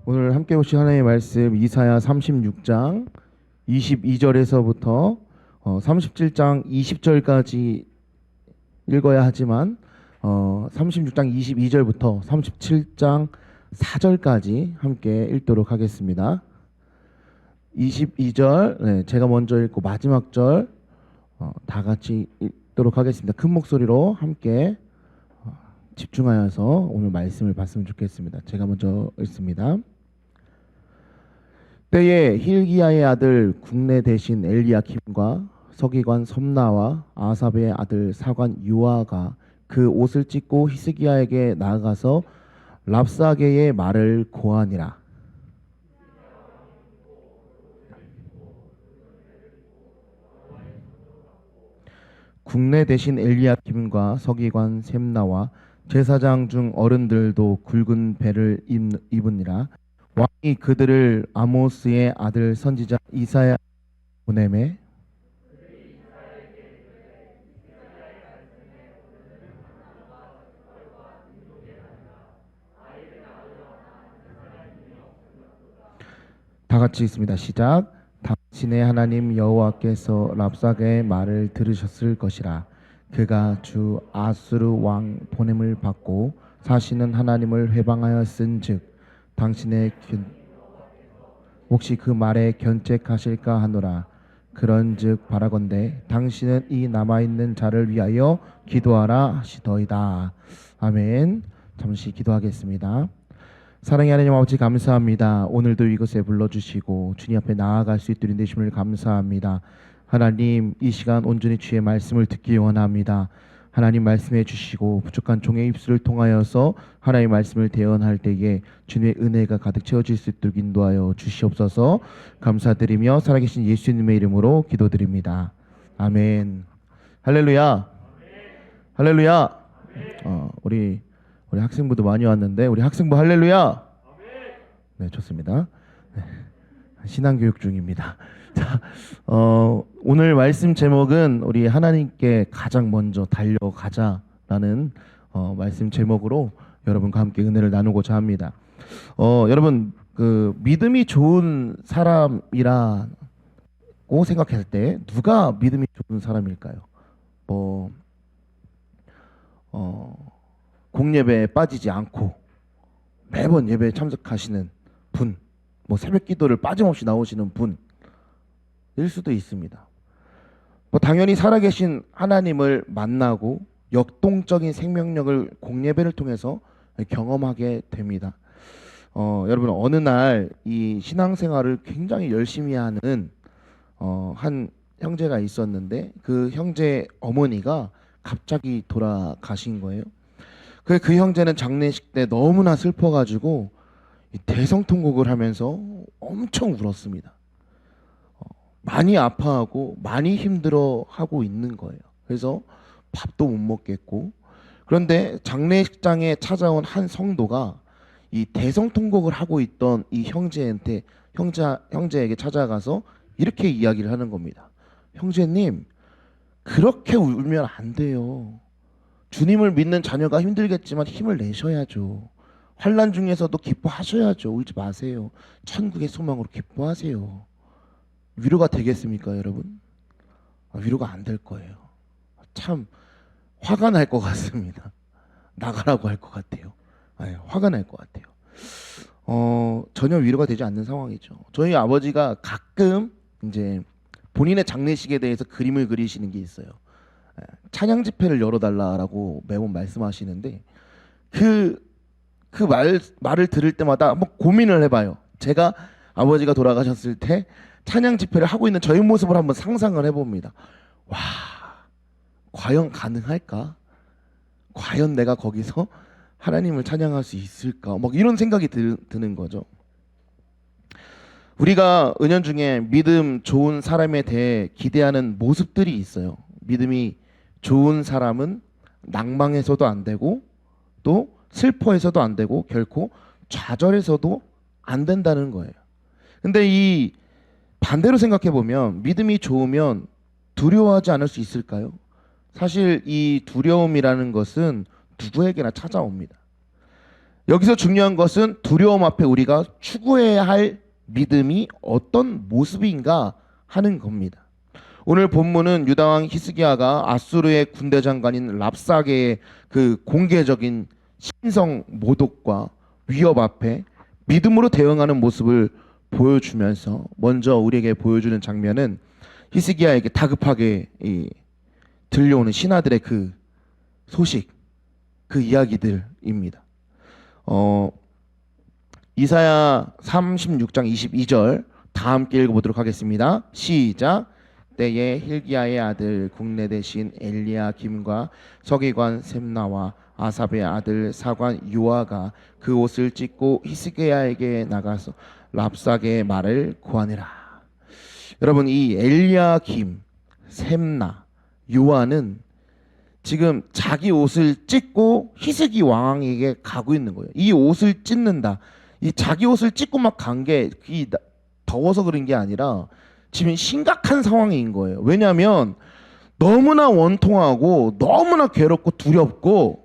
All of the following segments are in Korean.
오늘 함께 보실 하나님의 말씀 이사야 36장 22절에서부터 37장 20절까지 읽어야 하지만 36장 22절부터 37장 4절까지 함께 읽도록 하겠습니다. 22절 제가 먼저 읽고 마지막 절 다 같이 읽도록 하겠습니다. 큰 목소리로 함께 집중하여서 오늘 말씀을 봤으면 좋겠습니다. 제가 먼저 읽습니다. 때에 힐기야의 아들 국내 대신 엘리야킴과 서기관 섭나와 아삽의 아들 사관 유아가 그 옷을 찢고 히스기야에게 나아가서 랍사게의 말을 고하니라. 국내 대신 엘리야킴과 서기관 셈나와 제사장 중 어른들도 굵은 배를 입으니라. 왕이 그들을 아모스의 아들 선지자 이사야 보내매 다 같이 있습니다. 시작. 당신의 하나님 여호와께서 랍사게의 말을 들으셨을 것이라. 그가 주 아수르 왕 보냄을 받고 사시는 하나님을 회방하였은즉 당신의 혹시 그 말에 견책하실까 하노라. 그런즉 바라건대 당신은 이 남아있는 자를 위하여 기도하라 하시더이다. 아멘. 잠시 기도하겠습니다. 사랑의 하나님 아버지 감사합니다. 오늘도 이곳에 불러주시고 주님 앞에 나아갈 수 있도록 되심을 감사합니다. 하나님, 이 시간 온전히 주의 말씀을 듣기 원합니다. 하나님 말씀해 주시고 부족한 종의 입술을 통하여서 하나님의 말씀을 대언할 때에 주님의 은혜가 가득 채워질 수 있도록 인도하여 주시옵소서. 감사드리며 살아계신 예수님의 이름으로 기도드립니다. 아멘. 할렐루야. 할렐루야. 우리 학생부도 많이 왔는데 우리 학생부 할렐루야. 네, 좋습니다. 네, 신앙교육 중입니다. 자, 오늘 말씀 제목은 우리 하나님께 가장 먼저 달려가자라는 말씀 제목으로 여러분과 함께 은혜를 나누고자 합니다. 여러분, 그 믿음이 좋은 사람이라고 생각했을 때 누가 믿음이 좋은 사람일까요? 공예배에 빠지지 않고 매번 예배에 참석하시는 분, 새벽 기도를 빠짐없이 나오시는 분일 수도 있습니다. 당연히 살아계신 하나님을 만나고 역동적인 생명력을 공예배를 통해서 경험하게 됩니다. 여러분, 어느 날 이 신앙생활을 굉장히 열심히 하는 한 형제가 있었는데 그 형제 어머니가 갑자기 돌아가신 거예요. 그 형제는 장례식 때 너무나 슬퍼가지고 대성통곡을 하면서 엄청 울었습니다. 많이 아파하고 많이 힘들어하고 있는 거예요. 그래서 밥도 못 먹겠고, 그런데 장례식장에 찾아온 한 성도가 이 대성통곡을 하고 있던 이 형제에게 찾아가서 이렇게 이야기를 하는 겁니다. 형제님, 그렇게 울면 안 돼요. 주님을 믿는 자녀가 힘들겠지만 힘을 내셔야죠. 환난 중에서도 기뻐하셔야죠. 울지 마세요. 천국의 소망으로 기뻐하세요. 위로가 되겠습니까, 여러분? 위로가 안 될 거예요. 참 화가 날 것 같습니다. 나가라고 할 것 같아요. 화가 날 것 같아요. 전혀 위로가 되지 않는 상황이죠. 저희 아버지가 가끔 이제 본인의 장례식에 대해서 그림을 그리시는 게 있어요. 찬양 집회를 열어달라라고 매번 말씀하시는데 말을 들을 때마다 한번 고민을 해봐요. 제가 아버지가 돌아가셨을 때 찬양 집회를 하고 있는 저희 모습을 한번 상상을 해봅니다. 와, 과연 가능할까? 과연 내가 거기서 하나님을 찬양할 수 있을까? 이런 생각이 드는 거죠. 우리가 은연중에 믿음 좋은 사람에 대해 기대하는 모습들이 있어요. 믿음이 좋은 사람은 낭망해서도 안 되고 또 슬퍼해서도 안 되고 결코 좌절해서도 안 된다는 거예요. 근데 이 반대로 생각해 보면 믿음이 좋으면 두려워하지 않을 수 있을까요? 사실 이 두려움이라는 것은 누구에게나 찾아옵니다. 여기서 중요한 것은 두려움 앞에 우리가 추구해야 할 믿음이 어떤 모습인가 하는 겁니다. 오늘 본문은 유다왕 히스기야가 아수르의 군대 장관인 랍사게의 그 공개적인 신성 모독과 위협 앞에 믿음으로 대응하는 모습을 보여주면서 먼저 우리에게 보여주는 장면은 히스기야에게 다급하게 들려오는 신하들의 그 소식, 그 이야기들입니다. 이사야 36장 22절 다 함께 읽어보도록 하겠습니다. 시작. 때에 hil기야의 아들 국내 대신 엘리야김과 서기관 셈나와 아삽의 아들 사관 요아가 그 옷을 찢고 히스기야에게 나가서 랍사게의 말을 구하니라. 여러분, 이 엘리야김, 셈나, 요아는 지금 자기 옷을 찢고 히스기 왕에게 가고 있는 거예요. 이 옷을 찢는다. 이 자기 옷을 찢고 막 간 게 더워서 그런 게 아니라 지금 심각한 상황인 거예요. 왜냐하면 너무나 원통하고 너무나 괴롭고 두렵고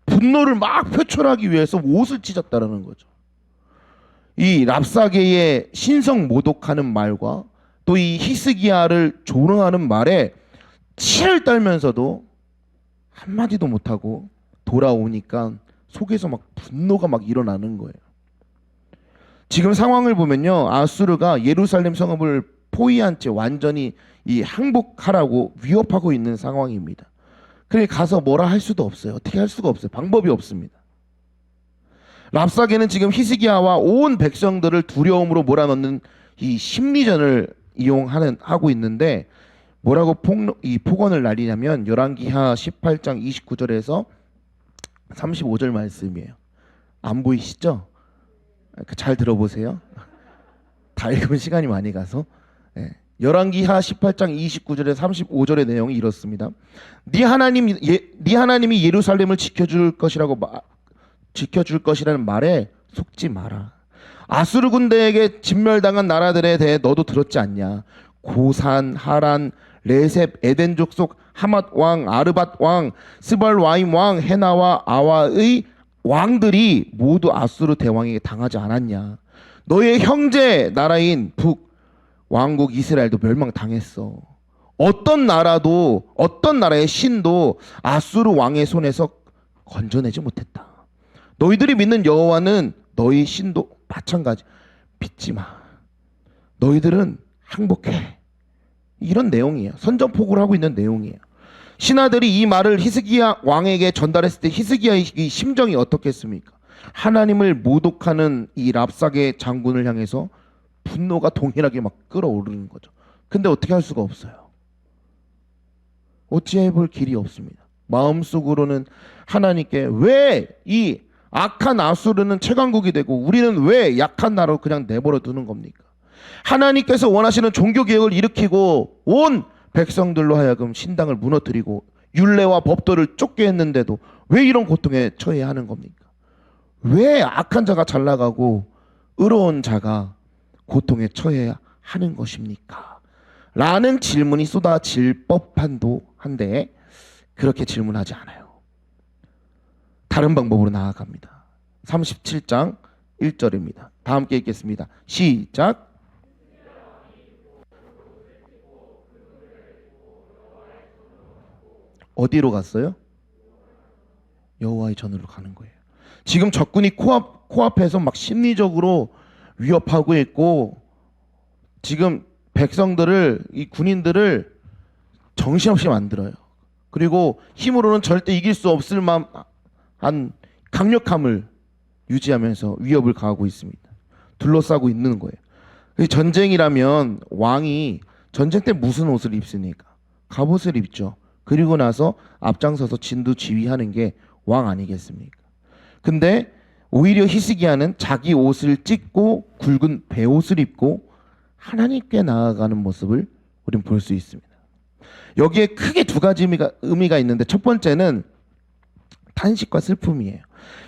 분노를 막 표출하기 위해서 옷을 찢었다라는 거죠. 이 랍사게의 신성 모독하는 말과 또 이 히스기야를 조롱하는 말에 치를 떨면서도 한마디도 못하고 돌아오니까 속에서 막 분노가 막 일어나는 거예요. 지금 상황을 보면요, 아수르가 예루살렘 성읍을 포위한 채 완전히 항복하라고 위협하고 있는 상황입니다. 그러니까 가서 뭐라 할 수도 없어요. 어떻게 할 수가 없어요. 방법이 없습니다. 랍사게는 지금 히스기야와 온 백성들을 두려움으로 몰아넣는 이 심리전을 하고 있는데 뭐라고 폭언을 날리냐면 열왕기하 18장 29절에서 35절 말씀이에요. 안 보이시죠? 잘 들어보세요. 다 읽으면 시간이 많이 가서. 열왕기하 18장 29절에 35절의 내용이 이렇습니다. 네 하나님이 예루살렘을 지켜줄 것이라는 말에 속지 마라. 아수르 군대에게 진멸당한 나라들에 대해 너도 들었지 않냐? 고산, 하란, 레셉, 에덴 족속, 하맛 왕, 아르밧 왕, 스발와임 왕, 헤나와 아와의 왕들이 모두 아수르 대왕에게 당하지 않았냐? 너의 형제 나라인 북 왕국 이스라엘도 멸망당했어. 어떤 나라의 신도 아수르 왕의 손에서 건져내지 못했다. 너희들이 믿는 여호와는 너희 신도 마찬가지. 믿지 마. 너희들은 항복해. 이런 내용이에요. 선전포고를 하고 있는 내용이에요. 신하들이 이 말을 히스기야 왕에게 전달했을 때 히스기야의 심정이 어떻겠습니까? 하나님을 모독하는 이 랍사게 장군을 향해서 분노가 동일하게 막 끓어오르는 거죠. 근데 어떻게 할 수가 없어요. 어찌해 볼 길이 없습니다. 마음속으로는 하나님께 왜 이 악한 아수르는 최강국이 되고 우리는 왜 약한 나라로 그냥 내버려 두는 겁니까? 하나님께서 원하시는 종교개혁을 일으키고 온 백성들로 하여금 신당을 무너뜨리고 율례와 법도를 쫓게 했는데도 왜 이런 고통에 처해야 하는 겁니까? 왜 악한 자가 잘 나가고 의로운 자가 고통에 처해야 하는 것입니까? 라는 질문이 쏟아질 법한도 한데 그렇게 질문하지 않아요. 다른 방법으로 나아갑니다. 37장 1절입니다. 다 함께 읽겠습니다. 시작. 어디로 갔어요? 여호와의 전으로 가는 거예요. 지금 적군이 코앞에서 막 심리적으로 위협하고 있고 지금 백성들을 이 군인들을 정신없이 만들어요. 그리고 힘으로는 절대 이길 수 없을 만한 강력함을 유지하면서 위협을 가하고 있습니다. 둘러싸고 있는 거예요. 전쟁이라면 왕이 전쟁 때 무슨 옷을 입습니까? 갑옷을 입죠. 그리고 나서 앞장서서 진두지휘하는 게 왕 아니겠습니까? 근데 오히려 히스기야는 자기 옷을 찢고 굵은 베옷을 입고 하나님께 나아가는 모습을 우리는 볼 수 있습니다. 여기에 크게 두 가지 의미가 있는데 첫 번째는 탄식과 슬픔이에요.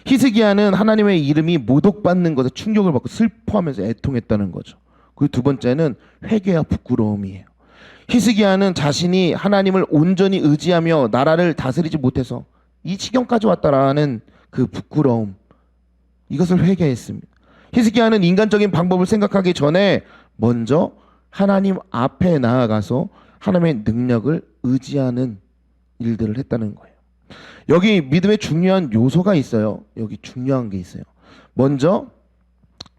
히스기야는 하나님의 이름이 모독받는 것에 충격을 받고 슬퍼하면서 애통했다는 거죠. 그리고 두 번째는 회개와 부끄러움이에요. 히스기야는 자신이 하나님을 온전히 의지하며 나라를 다스리지 못해서 이 지경까지 왔다라는 그 부끄러움, 이것을 회개했습니다. 히스기야는 인간적인 방법을 생각하기 전에 먼저 하나님 앞에 나아가서 하나님의 능력을 의지하는 일들을 했다는 거예요. 여기 믿음의 중요한 요소가 있어요. 여기 중요한 게 있어요. 먼저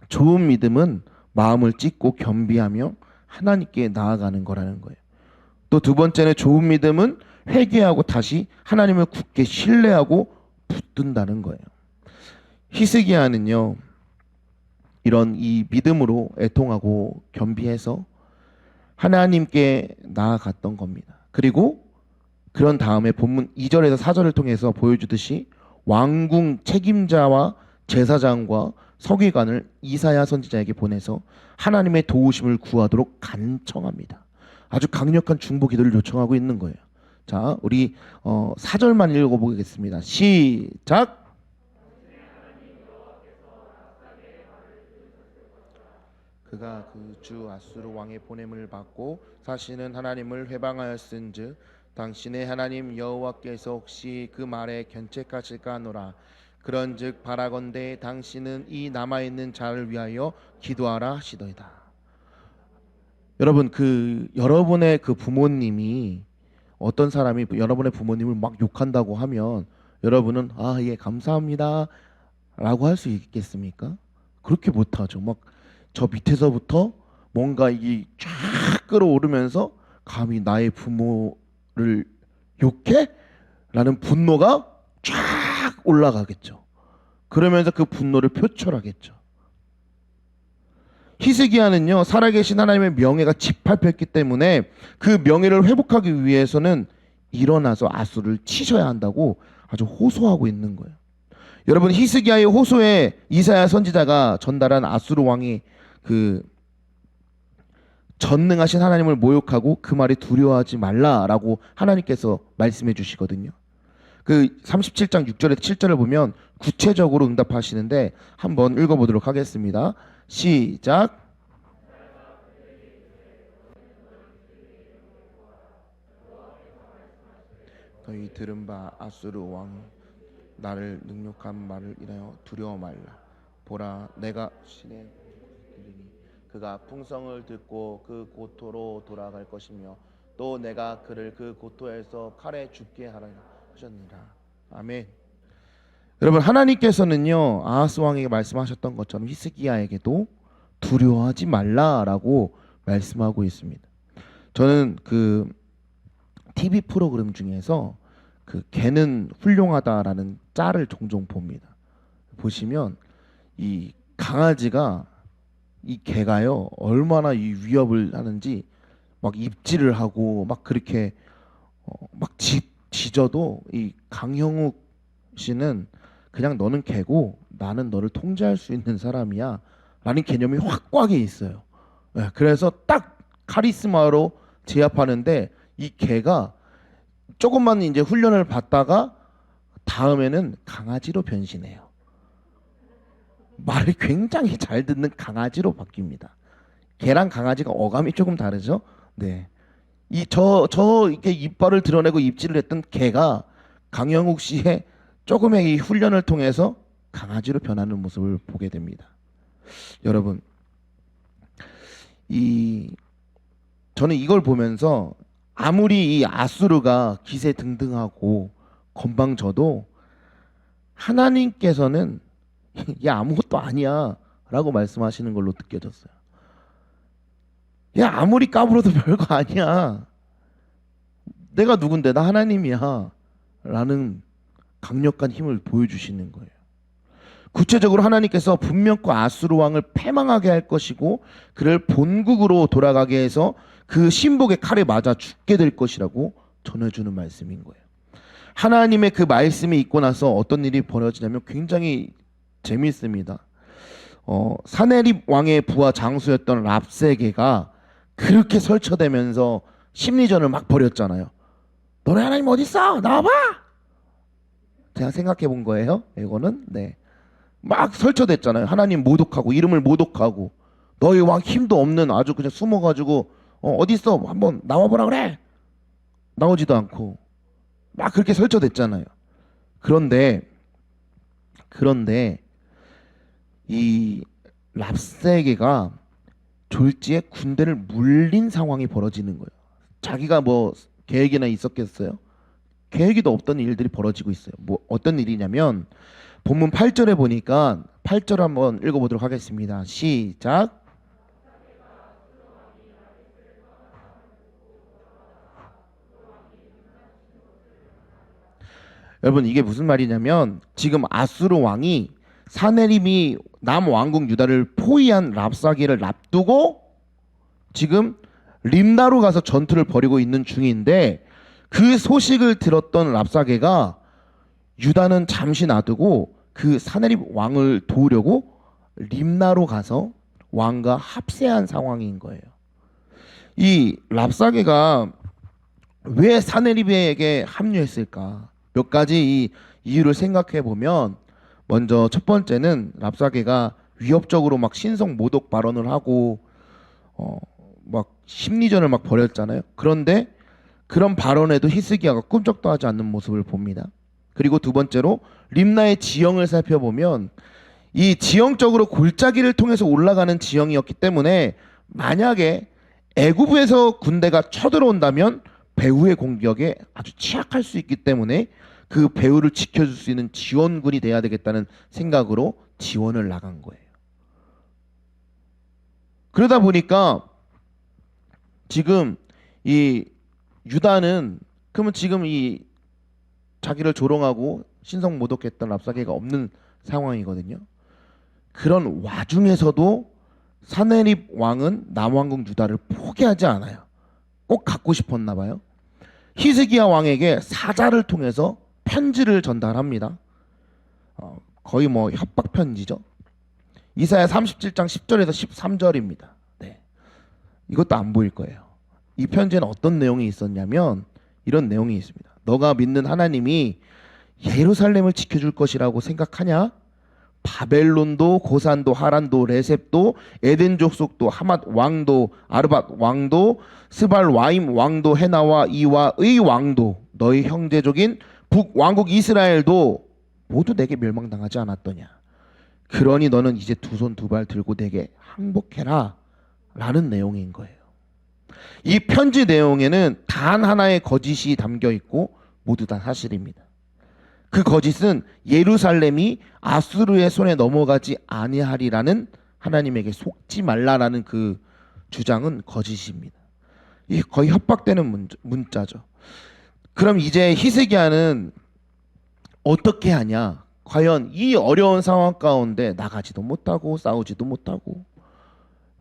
좋은 믿음은 마음을 찢고 겸비하며 하나님께 나아가는 거라는 거예요. 또 두 번째는 좋은 믿음은 회개하고 다시 하나님을 굳게 신뢰하고 붙든다는 거예요. 히스기야는요, 이런 이 믿음으로 애통하고 겸비해서 하나님께 나아갔던 겁니다. 그리고 그런 다음에 본문 2절에서 4절을 통해서 보여주듯이 왕궁 책임자와 제사장과 서기관을 이사야 선지자에게 보내서 하나님의 도우심을 구하도록 간청합니다. 아주 강력한 중보 기도를 요청하고 있는 거예요. 자, 우리 4절만 읽어보겠습니다. 시작! 그가 그 주 아수르 왕의 보냄을 받고 사시는 하나님을 회방하였은즉 당신의 하나님 여호와께서 혹시 그 말에 견책하실까 하노라. 그런즉 바라건대 당신은 이 남아있는 자를 위하여 기도하라 하시더이다. 여러분, 여러분의 그 부모님이 어떤 사람이 여러분의 부모님을 막 욕한다고 하면 여러분은 예 감사합니다 라고 할 수 있겠습니까? 그렇게 못하죠. 막 저 밑에서부터 뭔가 이게 쫙 끌어오르면서 감히 나의 부모를 욕해? 라는 분노가 쫙 올라가겠죠. 그러면서 그 분노를 표출하겠죠. 히스기야는요, 살아계신 하나님의 명예가 짓밟혔기 때문에 그 명예를 회복하기 위해서는 일어나서 아수르를 치셔야 한다고 아주 호소하고 있는 거예요. 여러분, 히스기야의 호소에 이사야 선지자가 전달한 아수르 왕이 그 전능하신 하나님을 모욕하고 그 말에 두려워하지 말라라고 하나님께서 말씀해 주시거든요. 그 37장 6절에서 7절을 보면 구체적으로 응답하시는데 한번 읽어보도록 하겠습니다. 시작. 너희 들은 바 아수르 왕 나를 능욕한 말을 인하여 두려워 말라. 보라, 내가 신의 들으니 그가 풍성을 듣고 그 고토로 돌아갈 것이며 또 내가 그를 그 고토에서 칼에 죽게 하라 하셨느니라. 아멘. 여러분, 하나님께서는요, 아하스 왕에게 말씀하셨던 것처럼 히스기야에게도 두려워하지 말라라고 말씀하고 있습니다. 저는 그 TV 프로그램 중에서 그 개는 훌륭하다라는 짤을 종종 봅니다. 보시면 이 강아지가 이 개가요 얼마나 이 위협을 하는지 막 입질을 하고 막 그렇게 막 짖어도 이 강형욱 씨는 그냥 너는 개고 나는 너를 통제할 수 있는 사람이야 라는 개념이 확고하게 있어요. 네, 그래서 딱 카리스마로 제압하는데 이 개가 조금만 이제 훈련을 받다가 다음에는 강아지로 변신해요. 말을 굉장히 잘 듣는 강아지로 바뀝니다. 개랑 강아지가 어감이 조금 다르죠? 네. 이렇게 이빨을 드러내고 입질을 했던 개가 강영욱 씨의 조금의 이 훈련을 통해서 강아지로 변하는 모습을 보게 됩니다. 여러분, 저는 이걸 보면서 아무리 이 아수르가 기세등등하고 건방져도 하나님께서는 야 아무것도 아니야 라고 말씀하시는 걸로 느껴졌어요. 야 아무리 까불어도 별거 아니야. 내가 누군데 나 하나님이야 라는 강력한 힘을 보여주시는 거예요. 구체적으로 하나님께서 분명코 아수르 왕을 패망하게 할 것이고 그를 본국으로 돌아가게 해서 그 신복의 칼에 맞아 죽게 될 것이라고 전해주는 말씀인 거예요. 하나님의 그 말씀이 있고 나서 어떤 일이 벌어지냐면 굉장히 재미있습니다. 사네립 왕의 부하 장수였던 랍세게가 그렇게 설쳐대면서 심리전을 막 벌였잖아요. 너네 하나님 어디 있어? 나와봐. 제가 생각해 본 거예요. 이거는 네. 막 설쳐댔잖아요. 하나님 모독하고 이름을 모독하고 너희 왕 힘도 없는 아주 그냥 숨어가지고 어디 있어? 한번 나와보라 그래. 나오지도 않고 막 그렇게 설쳐댔잖아요. 그런데 이 랍세게가 졸지에 군대를 물린 상황이 벌어지는 거예요. 자기가 뭐 계획이나 있었겠어요? 계획이도 없던 일들이 벌어지고 있어요. 뭐 어떤 일이냐면 본문 8절에 보니까 8절 한번 읽어보도록 하겠습니다. 시작. 여러분 이게 무슨 말이냐면 지금 아수르 왕이 사네립이 남왕국 유다를 포위한 랍사게를 납두고 지금 림나로 가서 전투를 벌이고 있는 중인데 그 소식을 들었던 랍사게가 유다는 잠시 놔두고 그 사네립 왕을 도우려고 림나로 가서 왕과 합세한 상황인 거예요. 이 랍사게가 왜 사네립에게 합류했을까? 몇 가지 이 이유를 생각해 보면 먼저 첫 번째는 랍사게가 위협적으로 막 신성 모독 발언을 하고 막 심리전을 막 벌였잖아요. 그런데 그런 발언에도 히스기야가 꿈쩍도 하지 않는 모습을 봅니다. 그리고 두 번째로 림나의 지형을 살펴보면 이 지형적으로 골짜기를 통해서 올라가는 지형이었기 때문에 만약에 애굽에서 군대가 쳐들어온다면 배후의 공격에 아주 취약할 수 있기 때문에 그 배후를 지켜줄 수 있는 지원군이 돼야 되겠다는 생각으로 지원을 나간 거예요. 그러다 보니까 지금 이 유다는 그러면 지금 이 자기를 조롱하고 신성 모독했던 랍사게가 없는 상황이거든요. 그런 와중에서도 사네립 왕은 남왕국 유다를 포기하지 않아요. 꼭 갖고 싶었나 봐요. 히스기야 왕에게 사자를 통해서 편지를 전달합니다. 거의 뭐 협박 편지죠. 이사야 37장 10절에서 13절입니다. 네. 이것도 안 보일 거예요. 이 편지에는 어떤 내용이 있었냐면 이런 내용이 있습니다. 너가 믿는 하나님이 예루살렘을 지켜줄 것이라고 생각하냐? 바벨론도 고산도 하란도 레셉도 에덴 족속도 하맛 왕도 아르밧 왕도 스발 와임 왕도 헤나와 이와의 왕도 너희 형제족인 북왕국 이스라엘도 모두 내게 멸망당하지 않았더냐. 그러니 너는 이제 두 손 두 발 들고 내게 항복해라 라는 내용인 거예요. 이 편지 내용에는 단 하나의 거짓이 담겨 있고 모두 다 사실입니다. 그 거짓은 예루살렘이 아수르의 손에 넘어가지 아니하리라는 하나님에게 속지 말라라는 그 주장은 거짓입니다. 이 거의 협박되는 문자죠. 그럼 이제 히스기야는 어떻게 하냐? 과연 이 어려운 상황 가운데 나가지도 못하고 싸우지도 못하고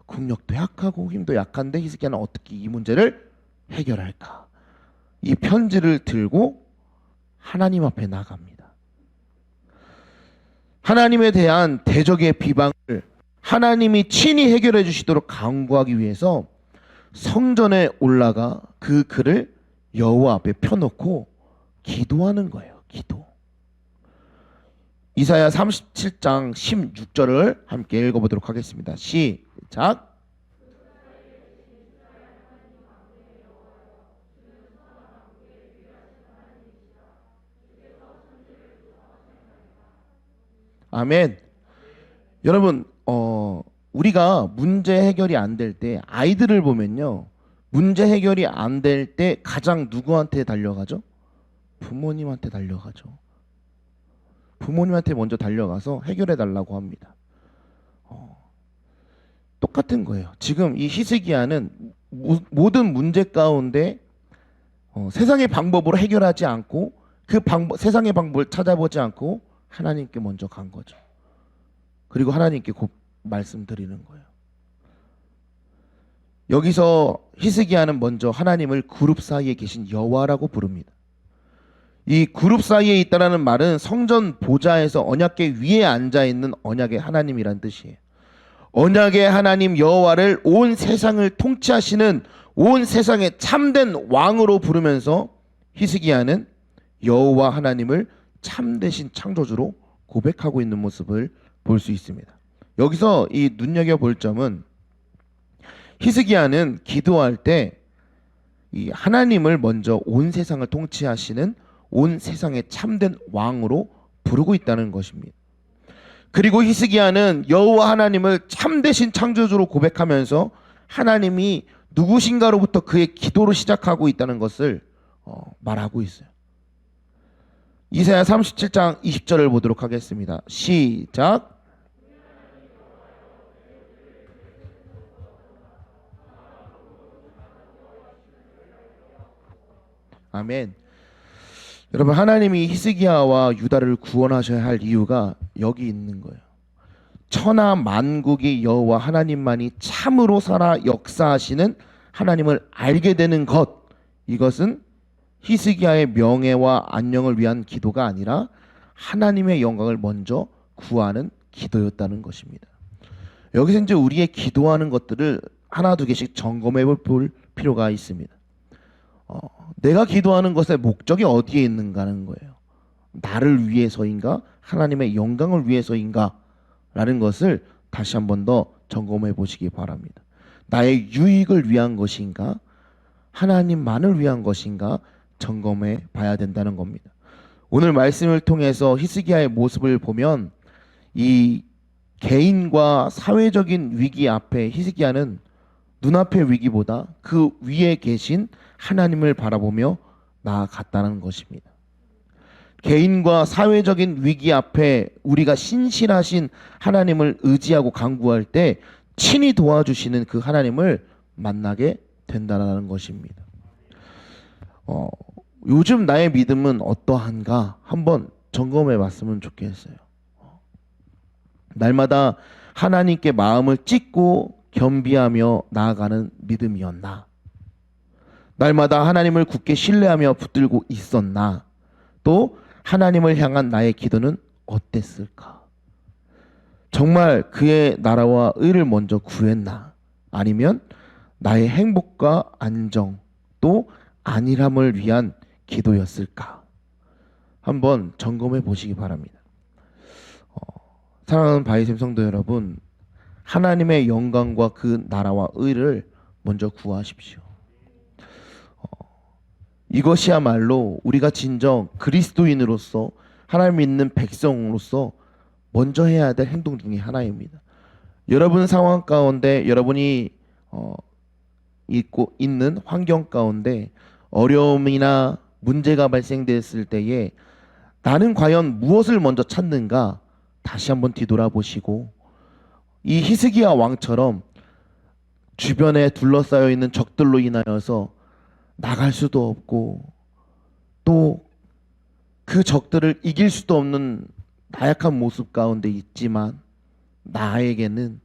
국력도 약하고 힘도 약한데 히스기야는 어떻게 이 문제를 해결할까? 이 편지를 들고 하나님 앞에 나갑니다. 하나님에 대한 대적의 비방을 하나님이 친히 해결해 주시도록 강구하기 위해서 성전에 올라가 그 글을 여호와 앞에 펴놓고 기도하는 거예요. 기도. 이사야 37장 16절을 함께 읽어보도록 하겠습니다. 시작. 아멘. 여러분 우리가 문제 해결이 안 될 때 아이들을 보면요. 문제 해결이 안 될 때 가장 누구한테 달려가죠? 부모님한테 달려가죠. 부모님한테 먼저 달려가서 해결해 달라고 합니다. 똑같은 거예요. 지금 이 히스기야는 모든 문제 가운데 세상의 방법으로 해결하지 않고 그 세상의 방법을 찾아보지 않고 하나님께 먼저 간 거죠. 그리고 하나님께 곧 말씀드리는 거예요. 여기서 히스기야는 먼저 하나님을 그룹 사이에 계신 여호와라고 부릅니다. 이 그룹 사이에 있다라는 말은 성전 보좌에서 언약궤 위에 앉아 있는 언약의 하나님이란 뜻이에요. 언약의 하나님 여호와를 온 세상을 통치하시는 온 세상의 참된 왕으로 부르면서 히스기야는 여호와 하나님을 참되신 창조주로 고백하고 있는 모습을 볼 수 있습니다. 여기서 이 눈여겨볼 점은 히스기야는 기도할 때 이 하나님을 먼저 온 세상을 통치하시는 온 세상의 참된 왕으로 부르고 있다는 것입니다. 그리고 히스기야는 여호와 하나님을 참되신 창조주로 고백하면서 하나님이 누구신가로부터 그의 기도로 시작하고 있다는 것을 말하고 있어요. 이사야 37장 20절을 보도록 하겠습니다. 시작. 아멘. 여러분, 하나님이 히스기야와 유다를 구원하셔야 할 이유가 여기 있는 거예요. 천하 만국이 여호와 하나님만이 참으로 살아 역사하시는 하나님을 알게 되는 것, 이것은 히스기야의 명예와 안녕을 위한 기도가 아니라 하나님의 영광을 먼저 구하는 기도였다는 것입니다. 여기서 이제 우리의 기도하는 것들을 하나 두 개씩 점검해 볼 필요가 있습니다. 내가 기도하는 것의 목적이 어디에 있는가 하는 거예요. 나를 위해서인가? 하나님의 영광을 위해서인가? 라는 것을 다시 한 번 더 점검해 보시기 바랍니다. 나의 유익을 위한 것인가? 하나님만을 위한 것인가? 점검해 봐야 된다는 겁니다. 오늘 말씀을 통해서 히스기야의 모습을 보면 이 개인과 사회적인 위기 앞에 히스기야는 눈앞의 위기보다 그 위에 계신 하나님을 바라보며 나아갔다는 것입니다. 개인과 사회적인 위기 앞에 우리가 신실하신 하나님을 의지하고 간구할 때 친히 도와주시는 그 하나님을 만나게 된다는 것입니다. 요즘 나의 믿음은 어떠한가 한번 점검해 봤으면 좋겠어요. 날마다 하나님께 마음을 찢고 겸비하며 나아가는 믿음이었나? 날마다 하나님을 굳게 신뢰하며 붙들고 있었나? 또 하나님을 향한 나의 기도는 어땠을까? 정말 그의 나라와 의를 먼저 구했나? 아니면 나의 행복과 안정 또 안일함을 위한 기도였을까? 한번 점검해 보시기 바랍니다. 사랑하는 바이샘 성도 여러분, 하나님의 영광과 그 나라와 의를 먼저 구하십시오. 이것이야말로 우리가 진정 그리스도인으로서 하나님 믿는 백성으로서 먼저 해야 될 행동 중에 하나입니다. 여러분 상황 가운데 여러분이 있는 환경 가운데 어려움이나 문제가 발생됐을 때에 나는 과연 무엇을 먼저 찾는가 다시 한번 뒤돌아보시고 이 히스기야 왕처럼 주변에 둘러싸여 있는 적들로 인하여서 나갈 수도 없고 또 그 적들을 이길 수도 없는 나약한 모습 가운데 있지만 나에게는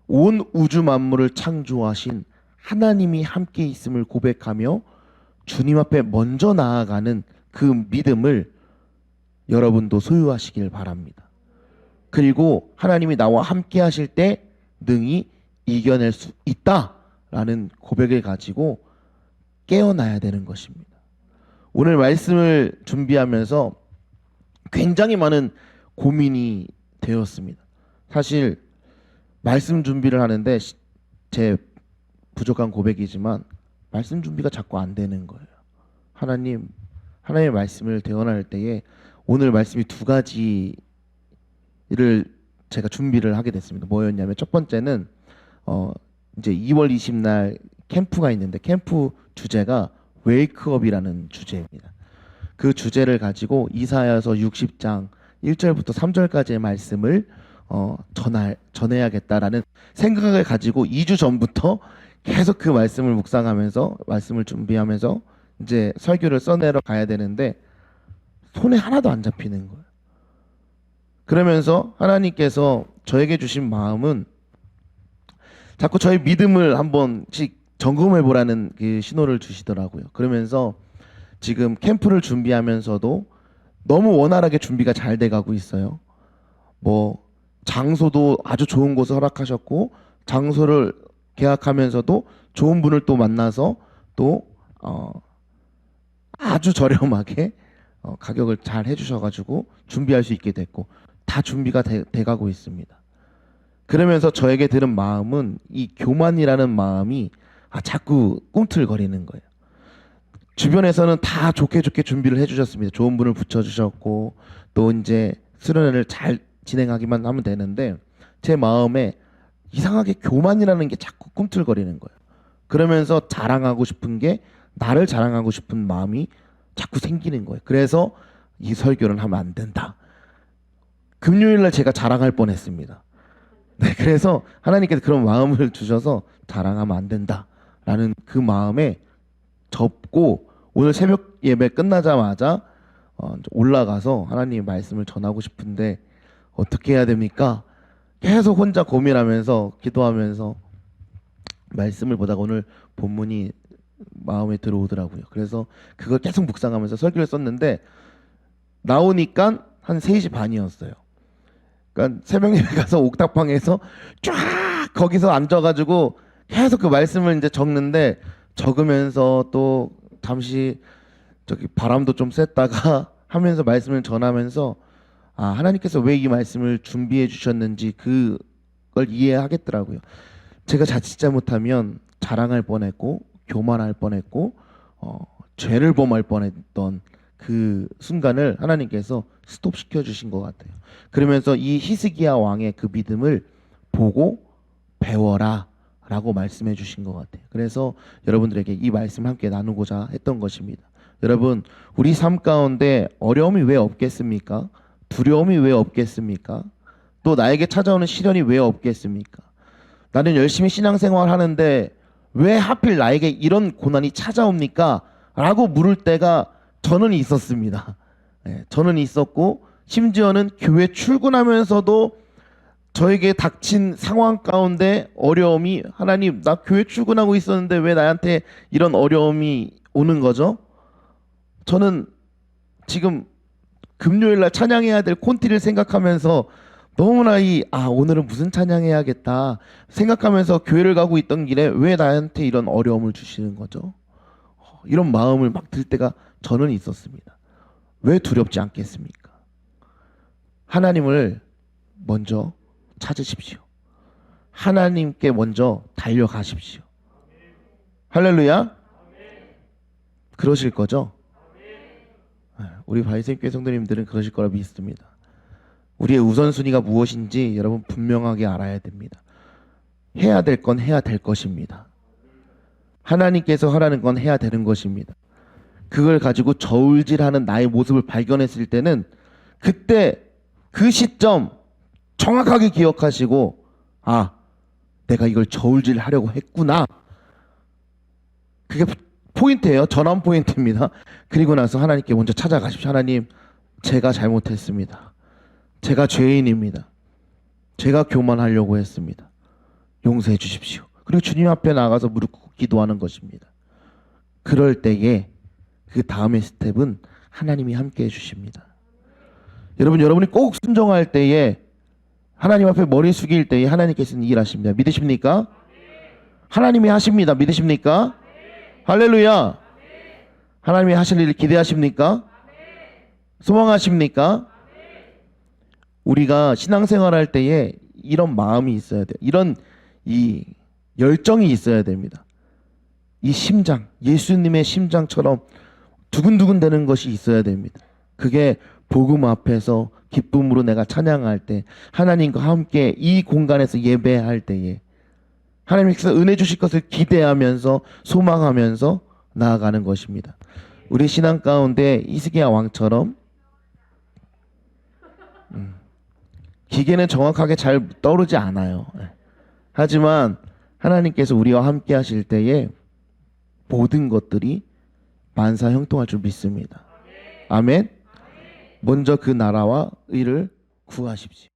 온 우주 만물을 창조하신 하나님이 함께 있음을 고백하며 주님 앞에 먼저 나아가는 그 믿음을 여러분도 소유하시길 바랍니다. 그리고 하나님이 나와 함께 하실 때 능히 이겨낼 수 있다라는 고백을 가지고 깨어나야 되는 것입니다. 오늘 말씀을 준비하면서 굉장히 많은 고민이 되었습니다. 사실 말씀 준비를 하는데 제 부족한 고백이지만 말씀 준비가 자꾸 안 되는 거예요. 하나님의 말씀을 대언할 때에 오늘 말씀이 두 가지를 제가 준비를 하게 됐습니다. 뭐였냐면 첫 번째는 이제 2월 20날 캠프가 있는데 캠프 주제가 웨이크업이라는 주제입니다. 그 주제를 가지고 이사야서 60장 1절부터 3절까지의 말씀을 전해야겠다라는 생각을 가지고 2주 전부터 계속 그 말씀을 묵상하면서 말씀을 준비하면서 이제 설교를 써내러 가야 되는데 손에 하나도 안 잡히는 거예요. 그러면서 하나님께서 저에게 주신 마음은 자꾸 저의 믿음을 한 번씩 점검해 보라는 그 신호를 주시더라고요. 그러면서 지금 캠프를 준비하면서도 너무 원활하게 준비가 잘 돼가고 있어요. 뭐 장소도 아주 좋은 곳을 허락하셨고 장소를 계약하면서도 좋은 분을 또 만나서 또 아주 저렴하게 가격을 잘 해주셔가지고 준비할 수 있게 됐고 다 준비가 돼가고 있습니다. 그러면서 저에게 들은 마음은 이 교만이라는 마음이 자꾸 꿈틀거리는 거예요. 주변에서는 다 좋게 준비를 해주셨습니다. 좋은 분을 붙여주셨고 또 이제 수련회를 잘 진행하기만 하면 되는데 제 마음에 이상하게 교만이라는 게 자꾸 꿈틀거리는 거예요. 그러면서 자랑하고 싶은 게 나를 자랑하고 싶은 마음이 자꾸 생기는 거예요. 그래서 이 설교는 하면 안 된다. 금요일날 제가 자랑할 뻔했습니다. 네, 그래서 하나님께서 그런 마음을 주셔서 자랑하면 안 된다라는 그 마음에 접고 오늘 새벽 예배 끝나자마자 올라가서 하나님 말씀을 전하고 싶은데 어떻게 해야 됩니까? 계속 혼자 고민하면서 기도하면서 말씀을 보다가 오늘 본문이 마음에 들어오더라고요. 그래서 그걸 계속 묵상하면서 설교를 썼는데 나오니까 한 3시 반이었어요. 그러니까 새벽 예배 가서 옥탑방에서 쫙 거기서 앉아가지고 계속 그 말씀을 이제 적는데 적으면서 또 잠시 저기 바람도 좀 쐈다가 하면서 말씀을 전하면서 하나님께서 왜 이 말씀을 준비해 주셨는지 그걸 이해하겠더라고요. 제가 자칫 잘못하면 자랑할 뻔했고 교만할 뻔했고 죄를 범할 뻔했던 그 순간을 하나님께서 스톱시켜 주신 것 같아요. 그러면서 이 히스기야 왕의 그 믿음을 보고 배워라 라고 말씀해 주신 것 같아요. 그래서 여러분들에게 이 말씀 함께 나누고자 했던 것입니다. 여러분, 우리 삶 가운데 어려움이 왜 없겠습니까? 두려움이 왜 없겠습니까? 또 나에게 찾아오는 시련이 왜 없겠습니까? 나는 열심히 신앙생활 하는데 왜 하필 나에게 이런 고난이 찾아옵니까? 라고 물을 때가 저는 있었습니다. 네, 저는 있었고 심지어는 교회 출근하면서도 저에게 닥친 상황 가운데 어려움이 하나님 나 교회 출근하고 있었는데 왜 나한테 이런 어려움이 오는 거죠? 저는 지금 금요일날 찬양해야 될 콘티를 생각하면서 너무나 오늘은 무슨 찬양해야겠다 생각하면서 교회를 가고 있던 길에 왜 나한테 이런 어려움을 주시는 거죠? 이런 마음을 막 들 때가 저는 있었습니다. 왜 두렵지 않겠습니까? 하나님을 먼저 찾으십시오. 하나님께 먼저 달려가십시오. 할렐루야. 그러실 거죠? 우리 바이생교회 성도님들은 그러실 거라 믿습니다. 우리의 우선순위가 무엇인지 여러분 분명하게 알아야 됩니다. 해야 될 건 해야 될 것입니다. 하나님께서 하라는 건 해야 되는 것입니다. 그걸 가지고 저울질하는 나의 모습을 발견했을 때는 그때 그 시점 정확하게 기억하시고 내가 이걸 저울질하려고 했구나. 그게 포인트예요. 전환 포인트입니다. 그리고 나서 하나님께 먼저 찾아가십시오. 하나님, 제가 잘못했습니다. 제가 죄인입니다. 제가 교만하려고 했습니다. 용서해 주십시오. 그리고 주님 앞에 나가서 무릎 꿇고 기도하는 것입니다. 그럴 때에 그 다음의 스텝은 하나님이 함께 해주십니다. 여러분이 꼭 순종할 때에 하나님 앞에 머리 숙일 때에 하나님께서는 일하십니다. 믿으십니까? 하나님이 하십니다. 믿으십니까? 할렐루야. 하나님이 하실 일을 기대하십니까? 소망하십니까? 우리가 신앙생활 할 때에 이런 마음이 있어야 돼요. 이런 이 열정이 있어야 됩니다. 이 심장, 예수님의 심장처럼 두근두근 되는 것이 있어야 됩니다. 그게 복음 앞에서 기쁨으로 내가 찬양할 때, 하나님과 함께 이 공간에서 예배할 때에 하나님께서 은혜 주실 것을 기대하면서 소망하면서 나아가는 것입니다. 우리 신앙 가운데 히스기야 왕처럼 기계는 정확하게 잘 떠오르지 않아요. 하지만 하나님께서 우리와 함께 하실 때에 모든 것들이 만사형통할 줄 믿습니다. 아멘. 먼저 그 나라와 의를 구하십시오.